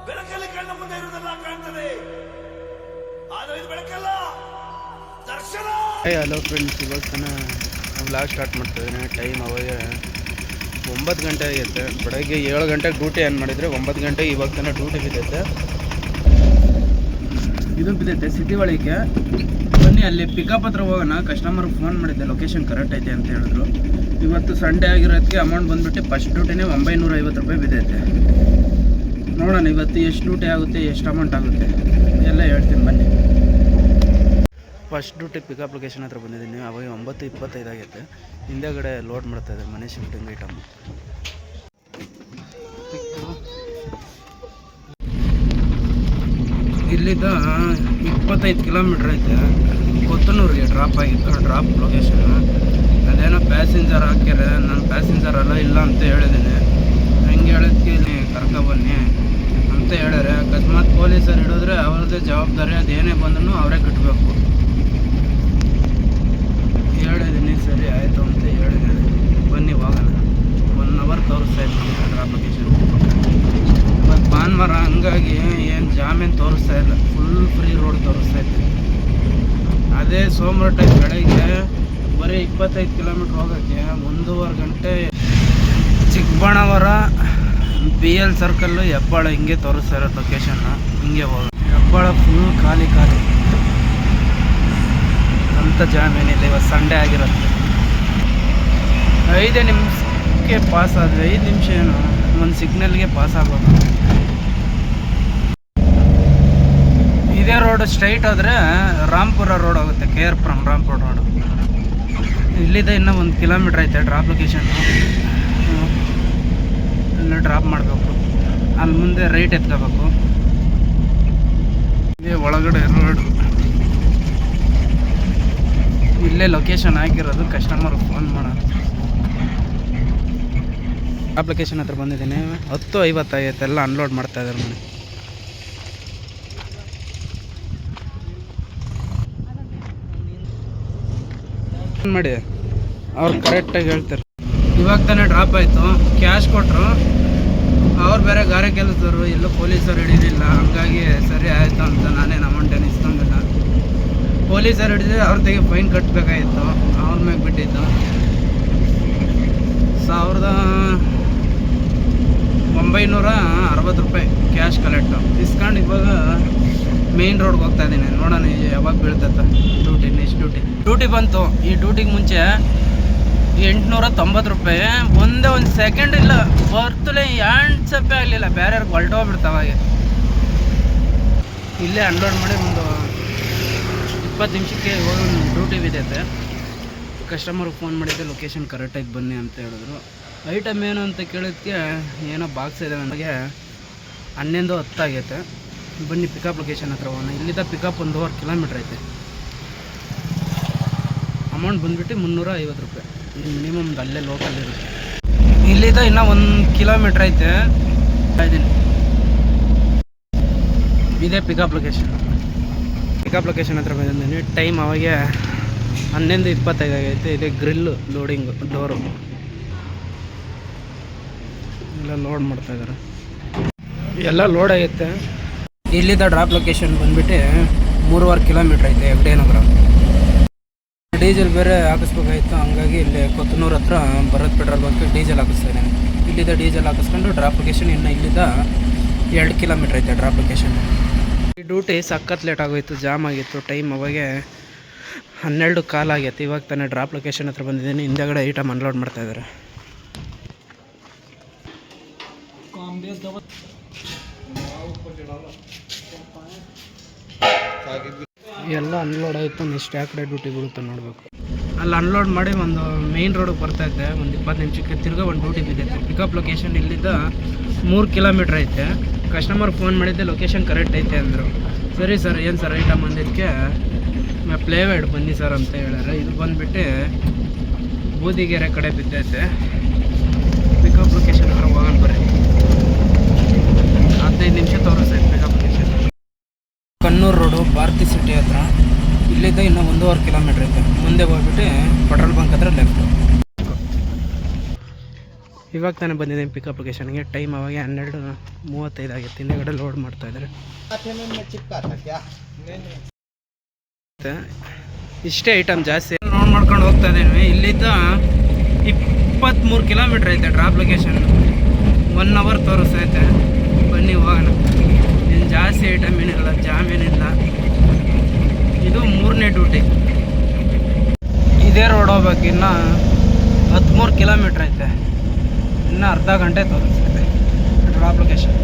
ಬೆಳಕಲ್ಲಿ ಕಣ್ಣ ಮುಂದೆ ಇರುವುದೆಲ್ಲ ಕಾಣ್ತದೆ, ಆದರೆ ಇದು ಬೆಳಕಲ್ಲ, ದರ್ಶನ. ಹಲೋ ಫ್ರೆಂಡ್ಸ್, ಇವಾಗ ತಾನೇ ವ್ಲಾಗ್ ಸ್ಟಾರ್ಟ್ ಮಾಡ್ತಾಯಿದ್ದೀನಿ. ಟೈಮ್ ಅವಾಗ 9 ಗಂಟೆ ಆಗೈತೆ. ಬೆಳಗ್ಗೆ 7 ಗಂಟೆಗೆ ಡ್ಯೂಟಿ ಆನ್ ಮಾಡಿದರೆ 9 ಗಂಟೆಗೆ ಇವಾಗ ತಾನೇ ಡ್ಯೂಟಿ ಬಿದ್ದೈತೆ. ಇದು ಬಿದ್ದೈತೆ ಸಿಟಿ ಒಳಗೆ. ಬನ್ನಿ ಅಲ್ಲಿ ಪಿಕಪ್ ಹತ್ರ ಹೋಗೋಣ. ಕಸ್ಟಮರ್ಗೆ ಫೋನ್ ಮಾಡಿದ್ದೆ, ಲೊಕೇಶನ್ ಕರೆಕ್ಟ್ ಐತೆ ಅಂತ ಹೇಳಿದ್ರು. ಇವತ್ತು ಸಂಡೇ ಆಗಿರೋದಕ್ಕೆ ಅಮೌಂಟ್ ಬಂದುಬಿಟ್ಟು ಫಸ್ಟ್ ಡ್ಯೂಟಿನೇ 950 ರೂಪಾಯಿ ಬಿದ್ದೈತೆ. ನೋಡೋಣ ಇವತ್ತು ಎಷ್ಟು ಡ್ಯೂಟಿ ಆಗುತ್ತೆ, ಎಷ್ಟು ಅಮೌಂಟ್ ಆಗುತ್ತೆ ಎಲ್ಲ ಹೇಳ್ತೀನಿ ಬನ್ನಿ. ಫಸ್ಟ್ ಡ್ಯೂಟಿ ಪಿಕಪ್ ಲೊಕೇಶನ್ ಹತ್ರ ಬಂದಿದ್ದೀನಿ. ಅವಾಗ 9:25 ಆಗೈತೆ. ಹಿಂದೆಗಡೆ ಲೋಡ್ ಮಾಡ್ತಾಯಿದ್ದಾರೆ ಮನೆ ಶಿಫ್ಟಿಂಗ್ ಐಟಮ್. ಇಲ್ಲಿಂದ 25 ಕಿಲೋಮೀಟ್ರ್ ಐತೆ. ಕೊತ್ತನೂರಿಗೆ ಡ್ರಾಪ್ ಆಗಿತ್ತು. ಡ್ರಾಪ್ ಲೊಕೇಶನ್ ಅದೇನೋ ಪ್ಯಾಸೆಂಜರ್ ಹಾಕ್ಯಾರೆ. ನಾನು ಪ್ಯಾಸೆಂಜರ್ ಅಲ್ಲ ಇಲ್ಲ ಅಂತ ಹೇಳಿದ್ದೀನಿ. ಹೆಂಗೆ ಹೇಳಿದ್ಕೆ ಇಲ್ಲಿ ಕರ್ಕೊಬನ್ನಿ ಅಂತ ಹೇಳ್ಯಾರೆ. ಅಕಸ್ಮಾತ್ ಪೊಲೀಸರು ಹಿಡಿದ್ರೆ ಅವ್ರದ್ದೇ ಜವಾಬ್ದಾರಿ. ಅದೇನೇ ಬಂದ್ರೂ ಅವರೇ ಕಟ್ಟಬೇಕು ಹೇಳಿದ್ದೀನಿ. ಸರಿ ಆಯಿತು ಅಂತ ಹೇಳಿದ್ದೀನಿ. ಬನ್ನಿ ಹೋಗೋಣ. 1 ಅವರ್ ತೋರಿಸ್ತಾ ಇದ್ದೀನಿ ಡ್ರಾಪ್ ಲೊಕೇಶನ್. ಮತ್ತು ಭಾನುವಾರ ಹಂಗಾಗಿ ಏನು ಜಾಮೀನು ತೋರಿಸ್ತಾ ಇಲ್ಲ, ಫುಲ್ ಫ್ರೀ ರೋಡ್ ತೋರಿಸ್ತಾ ಇದ್ದೀನಿ. ಅದೇ ಸೋಮವಾರ ಟೈಮ್ ಬೆಳಗ್ಗೆ ಬರೀ 25 ಕಿಲೋಮೀಟ್ರ್ ಹೋಗೋಕ್ಕೆ 1.5 ಗಂಟೆ. ಚಿಕ್ಕಬಳ್ಳಾಪುರ BL ಸರ್ಕಲ್ಲು ಹೆಬ್ಬಾಳ ಹಿಂಗೆ ತೋರಿಸ್ತಾ ಇರೋ ಲೊಕೇಶನ್ನ. ಹಿಂಗೆ ಹೋಗೋದು. ಹೆಬ್ಬಾಳ ಫುಲ್ ಖಾಲಿ ಅಂತ ಜಾಮೀನಿಲ್ಲ. ಇವತ್ತು ಸಂಡೇ ಆಗಿರುತ್ತೆ. 5 ನಿಮಿಷಕ್ಕೆ ಪಾಸ್ ಆದರೆ 5 ನಿಮಿಷ ಏನು, ಒಂದು ಸಿಗ್ನಲ್ಗೆ ಪಾಸ್ ಆಗೋದು. ಇದೇ ರೋಡ್ ಸ್ಟ್ರೈಟ್ ಹೋದರೆ ರಾಂಪುರ ರೋಡ್ ಹೋಗುತ್ತೆ. KR from Rampur road. ಇಲ್ಲಿಂದ ಇನ್ನೂ 1 ಕಿಲೋಮೀಟ್ರ್ ಐತೆ ಡ್ರಾಪ್ ಲೊಕೇಶನ್. ಇಲ್ಲಿ ಡ್ರಾಪ್ ಮಾಡಬೇಕು. ಅಲ್ಲಿ ಮುಂದೆ ರೈಟ್ ಎತ್ಕೋಬೇಕು. ಇದೇ ಒಳಗಡೆ ರೋಡ್. ಇಲ್ಲೇ ಲೊಕೇಶನ್ ಹಾಕಿರೋದು. ಕಸ್ಟಮರ್ಗೆ ಫೋನ್ ಮಾಡೋದು. ಅಪ್ಲಿಕೇಶನ್ ಹತ್ರ ಬಂದಿದ್ದೀನಿ. 10:50 ಆಗೈತೆ. ಎಲ್ಲ ಅನ್ಲೋಡ್ ಮಾಡ್ತಾ ಇದ್ದಾರೆ ಮನೆ. ಫೋನ್ ಮಾಡಿ ಅವ್ರು ಕರೆಕ್ಟಾಗಿ ಹೇಳ್ತಾರೆ. ಇವಾಗ ತಾನೇ ಡ್ರಾಪ್ ಆಯಿತು. ಕ್ಯಾಶ್ ಕೊಟ್ಟರು. ಅವ್ರು ಬೇರೆ ಗಾರೆ ಕೆಲಸದವರು, ಎಲ್ಲೂ ಪೊಲೀಸರು ಹಿಡಿದಿಲ್ಲ. ಹಂಗಾಗಿ ಸರಿ ಆಯಿತು ಅಂತ ನಾನೇನು ಅಮೌಂಟ್ ಏನು ಇಸ್ಕೊಂಡಿಲ್ಲ. ಪೊಲೀಸರು ಹಿಡಿದ್ರೆ ಅವ್ರ ತೆಗೆ ಫೈನ್ ಕಟ್ಟಬೇಕಾಗಿತ್ತು. ಅವ್ರ ಮ್ಯಾಗೆ ಬಿಟ್ಟಿದ್ದು 1960 ರೂಪಾಯಿ ಕ್ಯಾಶ್ ಕಲೆಕ್ಟು ಇಸ್ಕೊಂಡು ಇವಾಗ ಮೇಯ್ನ್ ರೋಡ್ಗೆ ಹೋಗ್ತಾ ಇದ್ದೀನಿ. ನೋಡೋಣ ಯಾವಾಗ ಬೀಳ್ತೈತೆ ಡ್ಯೂಟಿ. ನೆಕ್ಸ್ಟ್ ಡ್ಯೂಟಿ ಬಂತು. ಈ ಡ್ಯೂಟಿಗೆ ಮುಂಚೆ 890 ರೂಪಾಯಿ. ಒಂದೇ ಒಂದು ಸೆಕೆಂಡ್ ಇಲ್ಲ ಬರ್ತಲೇ ಸಪ್ಪೆ ಆಗಲಿಲ್ಲ. ಬೇರೆಯವ್ರಿಗೆ ಹೊಲ್ಟೋಗ್ಬಿಡ್ತಾವೆ. ಹಾಗೆ ಇಲ್ಲೇ ಅನ್ಲೋಡ್ ಮಾಡಿ ಒಂದು 20 ನಿಮಿಷಕ್ಕೆ ಇವಾಗ ಒಂದು ಡ್ಯೂಟಿ ಬಿದ್ದೈತೆ. ಕಸ್ಟಮರ್ಗೆ ಫೋನ್ ಮಾಡಿದ್ದೆ, ಲೊಕೇಶನ್ ಕರೆಕ್ಟಾಗಿ ಬನ್ನಿ ಅಂತ ಹೇಳಿದ್ರು. ಐಟಮ್ ಏನು ಅಂತ ಕೇಳೋದಕ್ಕೆ ಏನೋ ಬಾಕ್ಸ್ ಇದೆ. ನನಗೆ 11:10 ಆಗೈತೆ. ಬನ್ನಿ ಪಿಕಪ್ ಲೊಕೇಶನ್ ಹತ್ರ ಹೋಗೋಣ. ಇಲ್ಲಿಂದ ಪಿಕಪ್ 1.5 ಕಿಲೋಮೀಟ್ರ್ ಐತೆ. ಅಮೌಂಟ್ ಬಂದುಬಿಟ್ಟು 350 ರೂಪಾಯಿ. ಮಿನಿಮಮ್ ಅಲ್ಲೇ ಲೋಕಲ್ ಇರುತ್ತೆ. ಇಲ್ಲಿಂದ ಇನ್ನೂ 1 ಕಿಲೋಮೀಟ್ರ್ ಐತೆ. ಇದ್ದೀನಿ. ಇದೇ ಪಿಕಪ್ ಲೊಕೇಶನ್ ಹತ್ರ ಬಂದಿದ್ದೀನಿ. ಟೈಮ್ ಅವಾಗೆ 11:25 ಆಗೈತೆ. ಇದೇ ಗ್ರಿಲ್ಲು ಲೋಡಿಂಗು ಡೋರು ಎಲ್ಲ ಲೋಡ್ ಮಾಡ್ತಾಯಿದ್ದಾರೆ. ಎಲ್ಲ ಲೋಡ್ ಆಗೈತೆ. ಇಲ್ಲಿಂದ ಡ್ರಾಪ್ ಲೊಕೇಶನ್ ಬಂದುಬಿಟ್ಟು 3.5 ಕಿಲೋಮೀಟ್ರ್ ಐತೆ. ಹೆಗ್ಡೆನಗರ. ಡೀಸೆಲ್ ಬೇರೆ ಹಾಕಿಸ್ಬೇಕಾಗಿತ್ತು. ಹಂಗಾಗಿ ಇಲ್ಲಿ ಕೊತ್ತನೂರು ಹತ್ರ ಭರತ್ ಪೆಟ್ರೋಲ್ ಬಂಕ್ ಡೀಸೆಲ್ ಹಾಕಿಸ್ತಾ ಇದ್ದೀನಿ. ಇಲ್ಲಿಂದ ಡೀಸೆಲ್ ಹಾಕಿಸ್ಕೊಂಡು ಡ್ರಾಪ್ ಲೊಕೇಶನ್ ಇನ್ನು ಇಲ್ಲಿಂದ 2 ಕಿಲೋಮೀಟ್ರ್ ಐತೆ ಡ್ರಾಪ್ ಲೊಕೇಶನ್. ಈ ಡ್ಯೂಟಿ ಸಖತ್ ಲೇಟ್ ಆಗೋಯಿತು. ಜಾಮ್ ಆಗಿತ್ತು. ಟೈಮ್ ಅವಾಗೆ 12:15 ಆಗೈತೆ. ಇವಾಗ ತಾನೇ ಡ್ರಾಪ್ ಲೊಕೇಶನ್ ಹತ್ರ ಬಂದಿದ್ದೀನಿ. ಹಿಂದೆಗಡೆ ಐಟಮ್ ಅನ್ಲೋಡ್ ಮಾಡ್ತಾಯಿದ್ದಾರೆ. ಎಲ್ಲ ಅನ್ಲೋಡ್ ಆಯಿತು. ನೆಕ್ಸ್ಟ್ ಯಾವ ಕಡೆ ಡ್ಯೂಟಿ ಬರುತ್ತೆ ನೋಡಬೇಕು. ಅಲ್ಲಿ ಅನ್ಲೋಡ್ ಮಾಡಿ ಒಂದು ಮೇಯ್ನ್ ರೋಡಿಗೆ ಬರ್ತಾಯಿದ್ದೆ. ಒಂದು 20 ನಿಮಿಷಕ್ಕೆ ತಿರ್ಗಾ ಒಂದು ಡ್ಯೂಟಿ ಬಿದ್ದೈತೆ. ಪಿಕಪ್ ಲೊಕೇಶನ್ ಇಲ್ಲಿಂದ 3 ಕಿಲೋಮೀಟ್ರ್ ಐತೆ. ಕಸ್ಟಮರ್ ಫೋನ್ ಮಾಡಿದ್ದೆ, ಲೊಕೇಶನ್ ಕರೆಕ್ಟ್ ಐತೆ ಅಂದರು. ಸರಿ ಸರ್, ಏನು ಸರ್ ಐಟಮ್ ಅಂದಿದ್ದಕ್ಕೆ ಪ್ಲೇವೈಡ್ ಬನ್ನಿ ಸರ್ ಅಂತ ಹೇಳ್ಯಾರೆ. ಇದು ಬಂದುಬಿಟ್ಟು ಬೂದಿಗೆರೆ ಕಡೆ ಬಿದ್ದೈತೆ. ಪಿಕಪ್ ಲೊಕೇಶನ್ ಹತ್ರ ಹೋಗೋಣ ಬರ್ರಿ. 15 ನಿಮಿಷ ತೋರಿಸ್ತೈತೆ pickup location. Kannur road Bharathi city ಹತ್ರ. ಇಲ್ಲಿಂದ ಇನ್ನೂ 1.5 ಕಿಲೋಮೀಟ್ರ್ ಐತೆ. ಮುಂದೆ ಹೋಗ್ಬಿಟ್ಟು ಪೆಟ್ರೋಲ್ ಬಂಕ್ ಹತ್ರ ಲೆಫ್ಟು. ಇವಾಗ ತಾನೇ ಬಂದಿದ್ದೀನಿ ಪಿಕಪ್ ಲೊಕೇಶನ್ಗೆ. ಟೈಮ್ ಅವಾಗ 12:35 ಆಗಿತ್ತು. ಹಿಂದೆಗಡೆ ಲೋಡ್ ಮಾಡ್ತಾಯಿದ್ದಾರೆ. ಇಷ್ಟೇ ಐಟಮ್ ಜಾಸ್ತಿ ಲೋಡ್ ಮಾಡ್ಕೊಂಡು ಹೋಗ್ತಾ ಇದ್ದೀವಿ. ಇಲ್ಲಿದ್ದ 23 ಕಿಲೋಮೀಟ್ರ್ ಐತೆ ಡ್ರಾಪ್ ಲೊಕೇಶನ್. 1 ಅವರ್ ತೋರಿಸ್ತೈತೆ. ಬನ್ನಿ ಹೋಗೋಣ. ಏನು ಜಾಸ್ತಿ ಐಟಮ್ ಏನಿಲ್ಲ, ಜಾಮ್ ಏನಿಲ್ಲ. ಇದು 3ನೇ ಡ್ಯೂಟಿ. ಇದೇ ರೋಡ್ ಹೋಗ್ಬೇಕು. ಇನ್ನು 13 ಕಿಲೋಮೀಟ್ರ್ ಐತೆ. ಇನ್ನು ಅರ್ಧ ಗಂಟೆ ತೋರಿಸ್ತೈತೆ ಡ್ರಾಪ್ ಲೊಕೇಶನ್.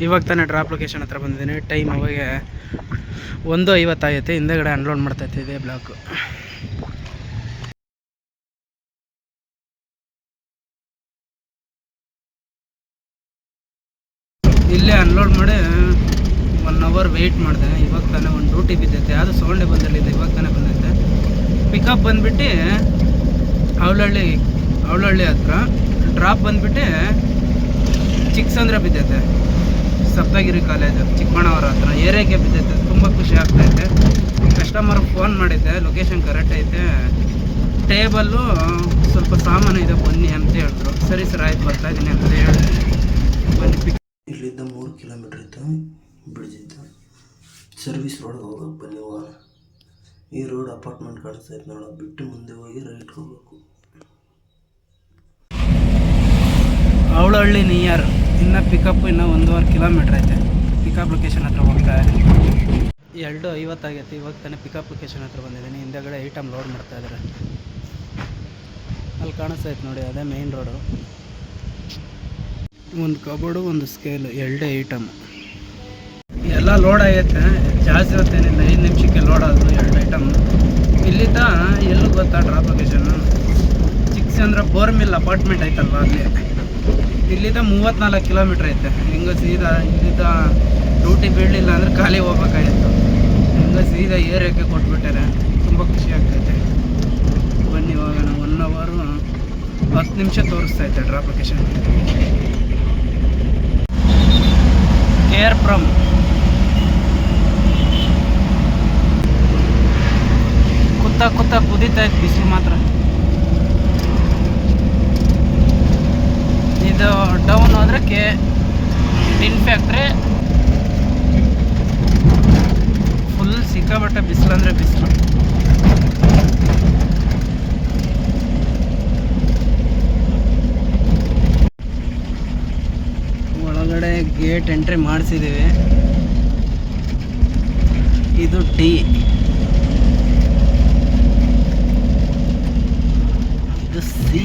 ಇವಾಗ ತಾನೇ ಡ್ರಾಪ್ ಲೊಕೇಶನ್ ಹತ್ರ ಬಂದಿದ್ದೀನಿ. ಟೈಮ್ ಅವಾಗ 1:50 ಆಗೈತೆ. ಹಿಂದೆಗಡೆ ಅನ್ಲೋಡ್ ಮಾಡ್ತೈತೆ ಇದೇ ಬ್ಲಾಕು. ಇಲ್ಲೇ ಅನ್ಲೋಡ್ ಮಾಡಿ 1 ಅವರ್ ವೆಯ್ಟ್ ಮಾಡಿದೆ. ಇವಾಗ ತಾನೇ ಒಂದು ಡ್ಯೂಟಿ ಬಿದ್ದೈತೆ. ಅದು ಸೌಂಡೇ ಬಂದಿರಲಿಲ್ಲ, ಇವಾಗ ತಾನೇ ಬಂದೈತೆ. ಪಿಕಪ್ ಬಂದುಬಿಟ್ಟು ಅವಳಹಳ್ಳಿ ಹತ್ರ, ಡ್ರಾಪ್ ಬಂದುಬಿಟ್ಟು ಚಿಕ್ಕಸಂದ್ರ ಬಿದ್ದೈತೆ. ಸಪ್ತಗಿರಿ ಕಾಲೇಜು ಚಿಕ್ಕಮಣ್ಣವರ ಹತ್ರ ಏರಿಯಾಗೆ ಬಿದ್ದೈತೆ. ತುಂಬ ಖುಷಿ ಆಗ್ತೈತೆ. ಕಸ್ಟಮರ್ ಫೋನ್ ಮಾಡಿದ್ದೆ, ಲೊಕೇಶನ್ ಕರೆಕ್ಟ್ ಐತೆ, ಟೇಬಲ್ಲು ಸ್ವಲ್ಪ ಸಾಮಾನು ಇದೆ ಬನ್ನಿ ಅಂತ ಹೇಳಿದ್ರು. ಸರಿ ಸರ್ ಆಯ್ತು ಬರ್ತಾಯಿದ್ದೀನಿ ಅಂತ ಹೇಳಿ ಬನ್ನಿ. ಇಲ್ಲಿದ್ದ 3 ಕಿಲೋಮೀಟ್ರ್ ಇತ್ತು ಬಿಡ್ಜಿತ್ತು. ಸರ್ವಿಸ್ ರೋಡ್ಗೆ ಹೋಗೋಕೆ ಬನ್ನಿ ಹೋಗೋಣ. ಈ ರೋಡ್ ಅಪಾರ್ಟ್ಮೆಂಟ್ ಕಾಣಿಸ್ತೈತೆ ನೋಡೋ. ಬಿಟ್ಟು ಮುಂದೆ ಹೋಗಿ ರೈಟ್ ಹೋಗ್ಬೇಕು. ಅವಳಹಳ್ಳಿ ನಿಯರ್. ಇನ್ನು ಪಿಕಪ್ ಇನ್ನೂ 1.5 ಕಿಲೋಮೀಟ್ರ್ ಐತೆ. ಪಿಕಪ್ ಲೊಕೇಶನ್ ಹತ್ರ ಹೋಗ್ತಾ 2:50 ಆಗೈತೆ. ಇವಾಗ ತಾನೇ ಪಿಕಪ್ ಲೊಕೇಶನ್ ಹತ್ರ ಬಂದಿದ್ದೀನಿ. ಹಿಂದೆಗಡೆ ಐಟಮ್ ಲೋಡ್ ಮಾಡ್ತಾಯಿದ್ದಾರೆ. ಅಲ್ಲಿ ಕಾಣಿಸ್ತೈತೆ ನೋಡಿ, ಅದೇ ಮೇಯ್ನ್ ರೋಡು. ಒಂದು ಕಬೋರ್ಡು, ಒಂದು ಸ್ಕೇಲು, 2 ಐಟಮ್ ಎಲ್ಲ ಲೋಡ್ ಆಗೈತೆ. ಜಾಸ್ತಿ ಹೊತ್ತೇನಿಲ್ಲ, 5 ನಿಮಿಷಕ್ಕೆ ಲೋಡ್ ಆದರೂ 2 ಐಟಮ್. ಇಲ್ಲಿದ್ದ ಎಲ್ಲೂ ಗೊತ್ತಾ ಡ್ರಾಪ್ ಲೊಕೇಶನ್ನು? ಚಿಕ್ಕಸಂದ್ರ ಬೋರ್ ಮಿಲ್ ಅಪಾರ್ಟ್ಮೆಂಟ್ ಐತಲ್ವ ಅಲ್ಲಿ. ಇಲ್ಲಿದ್ದ 34 ಕಿಲೋಮೀಟ್ರ್ ಐತೆ. ಹಿಂಗೆ ಸೀದಾ ಇಲ್ಲಿದ್ದ ಡ್ಯೂಟಿ ಬೀಳಲಿಲ್ಲ ಅಂದರೆ ಖಾಲಿ ಹೋಗ್ಬೇಕಾಗಿತ್ತು. ಹಿಂಗೆ ಸೀದಾ ಏರಿಯಾಕ್ಕೆ ಕೊಟ್ಬಿಟ್ಟಾರೆ. ತುಂಬ ಖುಷಿ ಆಗ್ತೈತೆ. ಬನ್ನಿ ಹೋಗೋಣ. 1 ಅವರು 10 ನಿಮಿಷ ತೋರಿಸ್ತೈತೆ ಡ್ರಾಪ್ ಲೊಕೇಶನ್. KR Puram. ಕುತ್ತ ಕುದೀತಾ ಇತ್ತು ಬಿಸಿಲು ಮಾತ್ರ. ಇದು ಡೌನ್ ಹೋದ್ರೆ ಟಿನ್ ಫ್ಯಾಕ್ಟ್ರಿ. ಫುಲ್ ಸಿಕ್ಕಾಬಟ್ಟೆ ಬಿಸಿಲು ಅಂದರೆ ಬಿಸಿಲು. ಒಳಗಡೆ ಗೇಟ್ ಎಂಟ್ರಿ ಮಾಡಿಸಿದ್ದೀವಿ. ಇದು ಡಿ, ಇದು ಸಿ.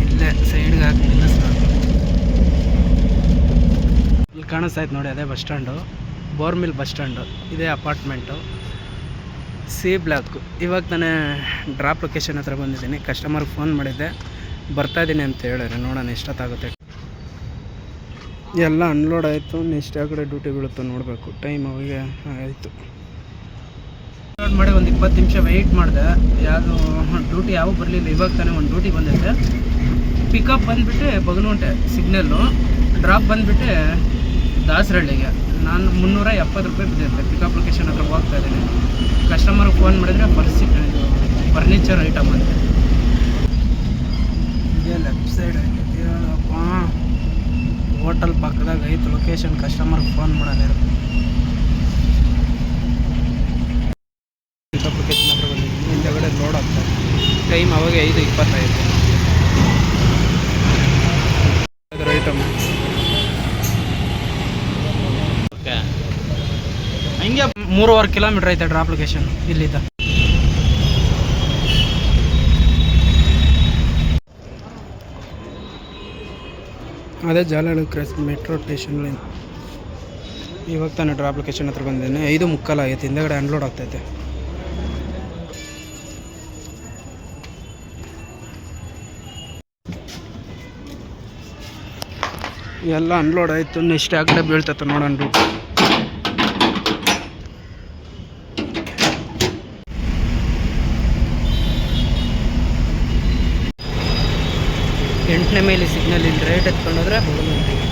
ಇಲ್ಲೇ ಸೈಡ್ಗೆ ಹಾಕಿ ನಿಲ್ಲಿಸ್ಬೇಕು. ಇಲ್ಲಿ ಕಾಣಿಸ್ತಾಯ್ತು ನೋಡಿ, ಅದೇ bus stand. Bore mill bus stand. ಇದೇ ಅಪಾರ್ಟ್ಮೆಂಟು, ಸಿ ಬ್ಲಾಕು. ಇವಾಗ ತಾನೇ ಡ್ರಾಪ್ ಲೊಕೇಶನ್ ಹತ್ರ ಬಂದಿದ್ದೀನಿ. ಕಸ್ಟಮರ್ಗೆ ಫೋನ್ ಮಾಡಿದ್ದೆ, ಬರ್ತಾಯಿದ್ದೀನಿ ಅಂತ ಹೇಳಿದ್ರೆ. ನೋಡೋಣ ಎಷ್ಟೊತ್ತಾಗುತ್ತೆ. ಎಲ್ಲ ಅನ್ಲೋಡ್ ಆಯಿತು. ನೆಕ್ಸ್ಟ್ ಆ ಕಡೆ ಡ್ಯೂಟಿ ಬೀಳುತ್ತೋ ನೋಡಬೇಕು. ಟೈಮ್ ಅವಾಗ ಆಯಿತು. ಅನ್ಲೋಡ್ ಮಾಡಿ ಒಂದು 20 ನಿಮಿಷ ವೆಯ್ಟ್ ಮಾಡಿದೆ. ಯಾವುದು ಡ್ಯೂಟಿ ಯಾವ ಬರಲಿಲ್ಲ. ಇವಾಗ ತಾನೇ ಒಂದು ಡ್ಯೂಟಿ ಬಂದೈತೆ. ಪಿಕಪ್ ಬಂದುಬಿಟ್ಟು ಬಗನುಂಟೆ ಸಿಗ್ನಲ್ಲು, ಡ್ರಾಪ್ ಬಂದುಬಿಟ್ಟು ದಾಸರಹಳ್ಳಿಗೆ. ನಾನು 370 ರೂಪಾಯಿ ಬಿದ್ದೈತೆ. ಪಿಕಪ್ ಲೊಕೇಶನ್ ಹತ್ರ ಹೋಗ್ತಾಯಿದ್ದೀನಿ. ಕಸ್ಟಮರ್ಗೆ ಫೋನ್ ಮಾಡಿದರೆ ಫರ್ನಿಚರ್ ಐಟಮ್ ಅಂತ. ಇದೇ ಲೆಫ್ಟ್ ಸೈಡ್ ಐತೆ. ಹೋಟೆಲ್ ಪಕ್ಕದಾಗ ಐತೆ ಲೊಕೇಶನ್. ಕಸ್ಟಮರ್ಗೆ ಫೋನ್ ಮಾಡೋದು. ಪಿಕಪ್ ಲೊಕೇಶನ್ ಹತ್ರ ಬಂದಿದ್ದೀನಿ. ಹಿಂದೆಗಡೆ ಲೋಡ್ ಆಗ್ತದೆ. ಟೈಮ್ ಅವಾಗ 5:25. ಅದರ ಐಟಮ್ ಹಿಂಗೆ 3.5 ಕಿಲೋಮೀಟ್ರ್ ಐತೆ ಡ್ರಾಪ್ ಲೊಕೇಶನ್ ಇಲ್ಲಿದ್ದ. ಅದೇ Jalahalli cross metro station line. ಇವಾಗ ತಾನೇ ಡ್ರಾಪ್ ಲೊಕೇಶನ್ ಹತ್ರ ಬಂದಿದ್ದೀನಿ. 5:45 ಆಗೈತೆ. ಹಿಂದೆಗಡೆ ಅನ್ಲೋಡ್ ಆಗ್ತೈತೆ. ಎಲ್ಲ ಅನ್ಲೋಡ್ ಆಯಿತು. ನೆಕ್ಸ್ಟ್ ಆ ಕಡೆ ಬೀಳ್ತೈತೆ ನೋಡೋಣ ಡ್ಯೂಟಿ. 8ನೇ ಮೈಲಿ ಸಿಗ್ನಲ್. ಇಲ್ಲಿ ರೈಟ್ ಎತ್ಕೊಂಡೋದ್ರೆ ಹೋಗೋದು.